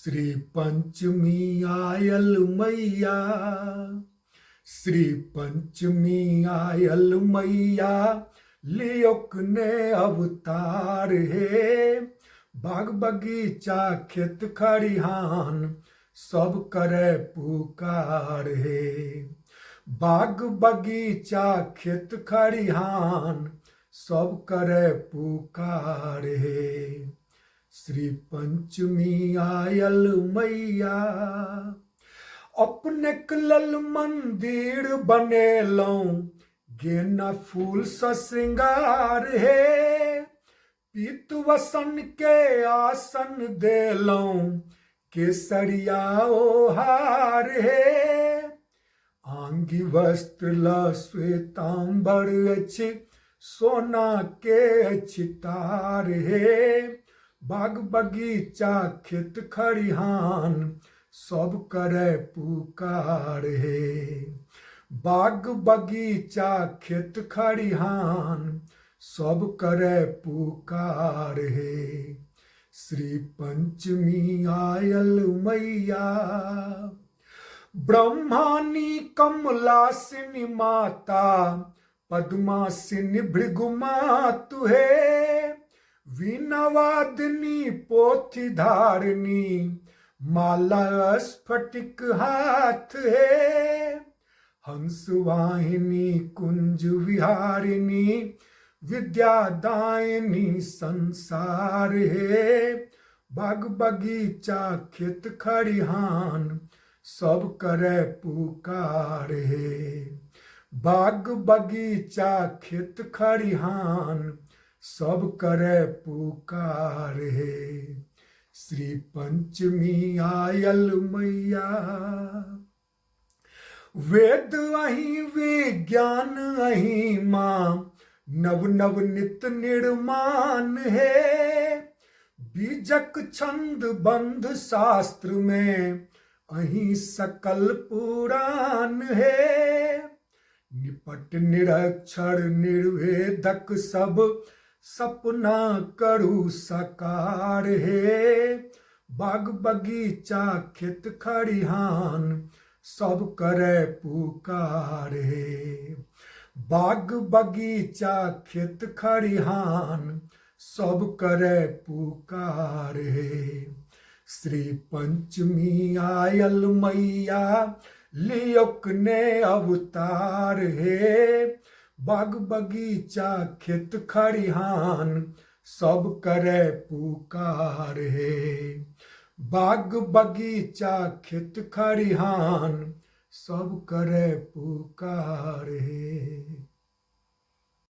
श्री पंचमी oil मैया, श्री पंचमी oil मैया, लियोक ने अवतार है। बाग बगीचा खेत खरिहान सब करे पुकार है। बाग बगीचा खेत खरिहान सब करे पुकार है। श्री पंचमी आयल मैया, अपने कलल मंदिर बनेलौं, गेना फूल स श्रृंगार है। पीतवसन के आसन देलौं, केसरिया ओहार है। आंगी वस्त्र ल श्वेतांबर अछि, सोना के अछि तार है। बाग बगीचा खेत खरिहान सब करे पुकार है। बाग बगीचा खेत खरिहान सब करे पुकार है। श्री पंचमी आयल मैया, ब्रह्मानी कमलासिनी माता, पद्मासिनी भृगुमातु है। वीणावादिनी पोथी धारिणी, माला स्फटिक हाथ है। हंसवाहिनी कुंज विहारिणी, विद्यादायिनी संसार है। बाग बगीचा खेत खरिहान सब करे पुकार है। बाग बगीचा खेत खरिहान सब करे पुकार है। श्री पंचमी आयल मैया, वेद अहीं विज्ञान अहीं माँ, नव नव नित निर्माण है। बीजक छंद बंध शास्त्र में अहीं सकल पुराण है। निपट निरक्षर निर्वेदक सब, सपना करू साकार है। बाग बगीचा खेत खरिहान सब करे पुकार है। बाग बगीचा खेत खरिहान सब करे पुकार है। श्री पंचमी आयल मैया, लियोक ने अवतार है। बाग बगीचा खेत खरिहान सब करे पुकार है। बाग बगीचा खेत खरिहान सब करे पुकार है।